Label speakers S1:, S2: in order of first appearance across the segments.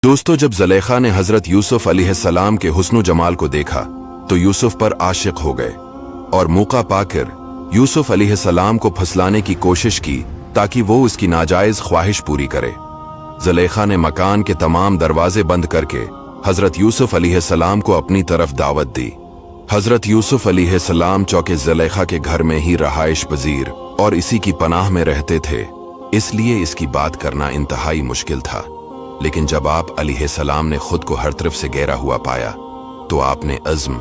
S1: दोस्तों, जब ज़ुलेखा ने हजरत यूसुफ अलैहिस्सलाम के हुस्न जमाल को देखा तो यूसुफ पर आशिक हो गए और मौका पाकर यूसुफ अलैहिस्सलाम को फुसलाने की कोशिश की ताकि वो उसकी नाजायज ख्वाहिश पूरी करे। ज़ुलेखा ने मकान के तमाम दरवाजे बंद करके हजरत यूसुफ अलैहिस्सलाम को अपनी तरफ दावत दी। हजरत यूसुफ अलैहिस्सलाम चौके ज़ुलेखा के घर में ही रहाइश पजीर और इसी की पनाह में रहते थे, इसलिए इसकी बात करना इंतहाई मुश्किल था। लेकिन जब आप अलैहिस्सलाम ने खुद को हर तरफ से घेरा हुआ पाया तो आपने अज़्म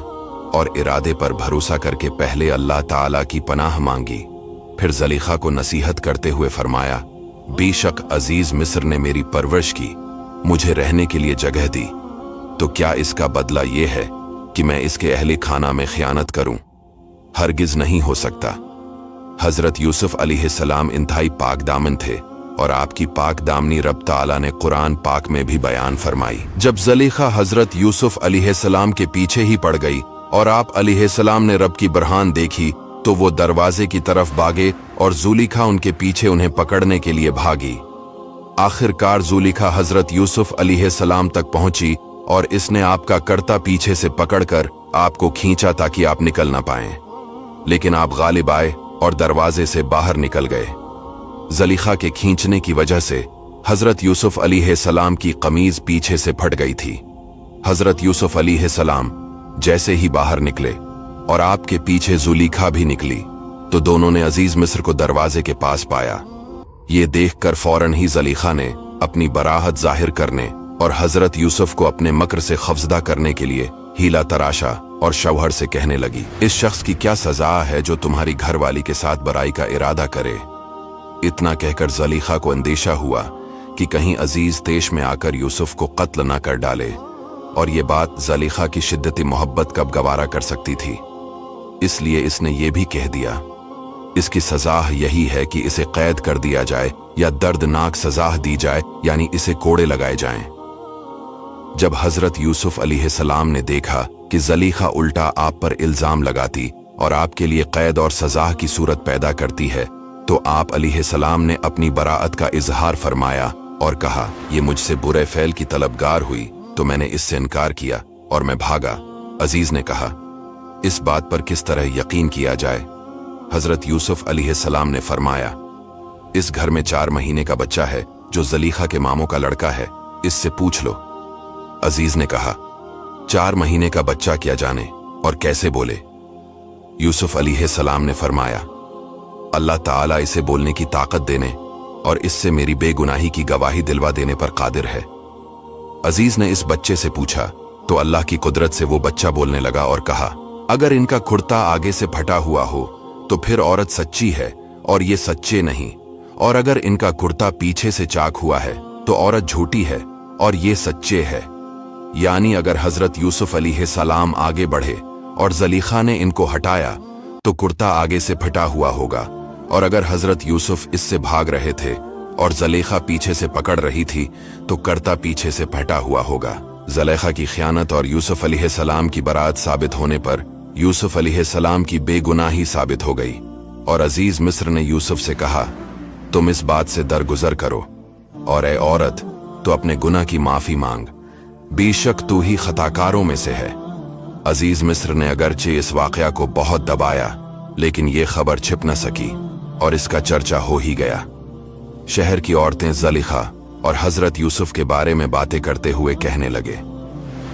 S1: और इरादे पर भरोसा करके पहले अल्लाह ताला की पनाह मांगी, फिर ज़ुलेखा को नसीहत करते हुए फरमाया, बेशक अजीज मिस्र ने मेरी परवरिश की, मुझे रहने के लिए जगह दी, तो क्या इसका बदला ये है कि मैं इसके अहले खाना में खयानत करूं? हरगिज नहीं हो सकता। हजरत यूसुफ अलैहिस्सलाम इंतहाई पाक दामन थे और आपकी पाक दामनी रब ताला ने कुरान पाक में भी बयान फरमाई। जब ज़ुलेखा हजरत यूसुफ अलैहिस्सलाम के पीछे ही पड़ गई और आप अलैहिस्सलाम ने रब की बरहान देखी तो वो दरवाजे की तरफ भागे और ज़ुलेखा उनके पीछे उन्हें पकड़ने के लिए भागी। आखिरकार ज़ुलेखा हजरत यूसुफ अलैहिस्सलाम तक पहुंची और इसने आपका कर्ता पीछे से पकड़कर आपको खींचा ताकि आप निकल ना पाएं, लेकिन आप गालिब आए और दरवाजे से बाहर निकल गए। ज़ुलेखा के खींचने की वजह से हजरत यूसुफ अलैहिस्सलाम की कमीज पीछे से फट गई थी। हजरत यूसुफ अलैहिस्सलाम जैसे ही बाहर निकले और आपके पीछे ज़ुलेखा भी निकली तो दोनों ने अजीज मिस्र को दरवाजे के पास पाया। ये देखकर फौरन ही ज़ुलेखा ने अपनी बराहत जाहिर करने और हजरत यूसुफ को अपने मकर से खफजदा करने के लिए हीला तराशा और शौहर से कहने लगी, इस शख्स की क्या सजा है जो तुम्हारी घरवाली के साथ बुराई का इरादा करे। इतना कहकर ज़ुलेखा को अंदेशा हुआ कि कहीं अजीज तेश में आकर यूसुफ को कत्ल न कर डाले, और ये बात ज़ुलेखा की शिद्दत मोहब्बत कब गवारा कर सकती थी, इसलिए इसने ये भी कह दिया, इसकी सजा यही है कि इसे कैद कर दिया जाए या दर्दनाक सजा दी जाए, यानी इसे कोड़े लगाए जाएं। जब हजरत यूसुफ अलैहिस्सलाम ने देखा कि ज़ुलेखा उल्टा आप पर इल्जाम लगाती और आपके लिए कैद और सजा की सूरत पैदा करती है, तो आप अलैहिस्सलाम ने अपनी बराअत का इजहार फरमाया और कहा, ये मुझसे बुरे फैल की तलबगार हुई तो मैंने इससे इनकार किया और मैं भागा। अजीज ने कहा, इस बात पर किस तरह यकीन किया जाए? हजरत यूसुफ अलैहिस्सलाम ने फरमाया, इस घर में 4 महीने का बच्चा है जो ज़ुलेखा के मामों का लड़का है, इससे पूछ लो। अजीज ने कहा, 4 महीने का बच्चा क्या जाने और कैसे बोले? यूसुफ अलैहिस्सलाम ने फरमाया, अल्लाह ताला इसे बोलने की ताकत देने और इससे मेरी बेगुनाही की गवाही दिलवा देने पर कादिर है। अजीज ने इस बच्चे से पूछा तो अल्लाह की कुदरत से वो बच्चा बोलने लगा और कहा, अगर इनका कुर्ता आगे से फटा हुआ हो तो फिर औरत सच्ची है और ये सच्चे नहीं, और अगर इनका कुर्ता पीछे से चाक हुआ है तो औरत झूठी है और ये सच्चे है। यानी अगर हजरत यूसुफ अलैहिस्सलाम आगे बढ़े और ज़ुलेखा ने इनको हटाया तो कुर्ता आगे से फटा हुआ होगा, और अगर हजरत यूसुफ इससे भाग रहे थे और ज़ुलेखा पीछे से पकड़ रही थी तो कर्ता पीछे से फटा हुआ होगा। ज़ुलेखा की खयानत और यूसुफ अलैहिस्सलाम की बरात साबित होने पर यूसुफ अलैहिस्सलाम की बेगुनाही साबित हो गई, और अजीज मिस्र ने यूसुफ से कहा, तुम इस बात से दरगुजर करो और ए औरत, तो अपने गुनाह की माफी मांग, बेशक तू ही खताकारों में से है। अजीज मिस्र ने अगरचे इस वाकया को बहुत दबाया, लेकिन ये खबर छिप न सकी और इसका चर्चा हो ही गया। शहर की औरतें ज़ुलेखा और हजरत यूसुफ के बारे में बातें करते हुए कहने लगे,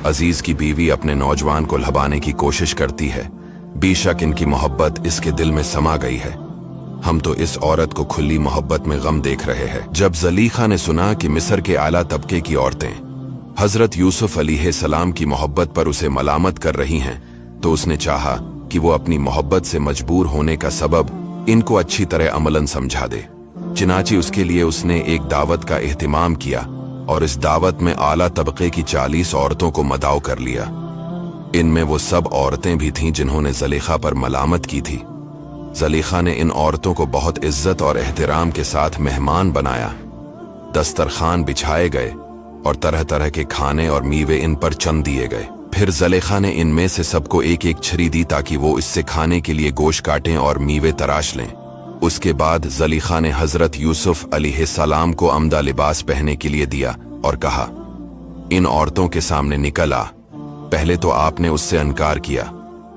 S1: अजीज की बीवी अपने नौजवान को लभाने की कोशिश करती है, बेशक इनकी मोहब्बत इसके दिल में समा गई है, हम तो इस औरत को खुली मोहब्बत में गम देख रहे हैं। जब ज़ुलेखा ने सुना कि मिस्र के आला तबके की औरतें हजरत यूसुफ अलैहिस्सलाम की मोहब्बत पर उसे मलामत कर रही हैं, तो उसने चाहा कि वो अपनी मोहब्बत से मजबूर होने का सबब इनको अच्छी तरह अमलन समझा दे। चिनाची उसके लिए उसने एक दावत का एहतिमाम किया और इस दावत में आला तबके की 40 औरतों को मदाऊ कर लिया। इनमें वो सब औरतें भी थीं जिन्होंने ज़ुलेखा पर मलामत की थी। ज़ुलेखा ने इन औरतों को बहुत इज्जत और एहतराम के साथ मेहमान बनाया। दस्तरखान बिछाए गए और तरह तरह के खाने और मीवे इन पर चंद दिए गए। फिर ज़ुलेखा ने इनमें से सबको एक एक छरी दी ताकि वो इससे खाने के लिए गोश्त काटें और मीवे तराश लें। उसके बाद ज़ुलेखा ने हजरत यूसुफ अलैहिस्सलाम को अमदा लिबास पहनने के लिए दिया और कहा, इन औरतों के सामने निकल आ। पहले तो आपने उससे इनकार किया,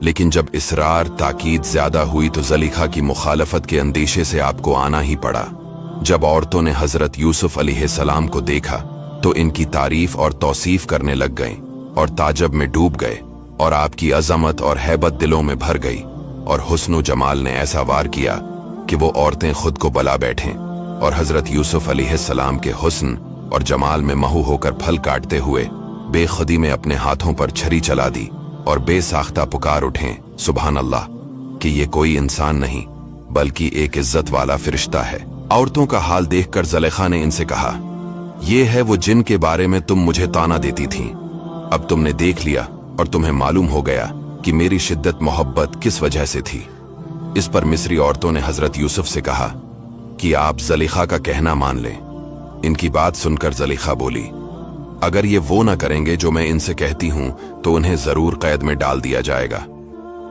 S1: लेकिन जब इसरार ताकीद ज्यादा हुई तो ज़लीखा की मुखालफत के अंदेशे से आपको आना ही पड़ा। जब औरतों ने हजरत यूसुफ अलैहिस्सलाम को देखा तो इनकी तारीफ और तौसीफ करने लग गईं और ताजब में डूब गए, और आपकी अजमत और हैबत दिलों में भर गई, और हुस्न जमाल ने ऐसा वार किया कि वो औरतें खुद को बला बैठें, और हजरत यूसुफ अलैहिस्सलाम के हुस्न और जमाल में महू होकर फल काटते हुए बेखुदी में अपने हाथों पर छरी चला दी और बेसाख्ता पुकार उठें, सुभान अल्लाह, कि ये कोई इंसान नहीं बल्कि एक इज्जत वाला फरिश्ता है। औरतों का हाल देखकर ज़लीखा ने इनसे कहा, ये है वो जिन के बारे में तुम मुझे ताना देती थीं। अब तुमने देख लिया और तुम्हें मालूम हो गया कि मेरी शिद्दत मोहब्बत किस वजह से थी। इस पर मिस्री औरतों ने हजरत यूसुफ से कहा कि आप ज़लीखा का कहना मान लें। इनकी बात सुनकर ज़लीखा बोली, अगर ये वो ना करेंगे जो मैं इनसे कहती हूं तो उन्हें जरूर कैद में डाल दिया जाएगा,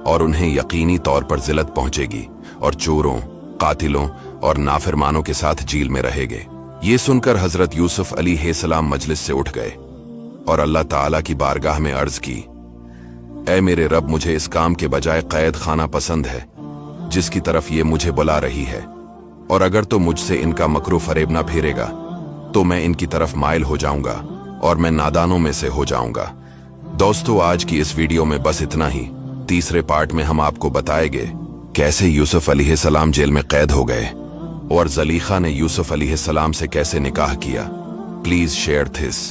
S1: और उन्हें यकीनी तौर पर जिल्लत पहुंचेगी, और चोरों, कातिलों और नाफरमानों के साथ जेल में रहेंगे। ये सुनकर हजरत यूसुफ अलैहिस्सलाम मजलिस से उठ गए और अल्लाह ताला की बारगाह में अर्ज की, ऐ मेरे रब, मुझे इस काम के बजाय कैद खाना पसंद है जिसकी तरफ ये मुझे बुला रही है, और अगर तो मुझसे इनका मकरू फरेब ना फेरेगा तो मैं इनकी तरफ माइल हो जाऊंगा और मैं नादानों में से हो जाऊंगा। दोस्तों, आज की इस वीडियो में बस इतना ही। तीसरे पार्ट में हम आपको बताएंगे कैसे यूसुफ अलैहिस्सलाम जेल में कैद हो गए और ज़लीखा ने यूसुफ अलैहिस्सलाम से कैसे निकाह किया। Please share this.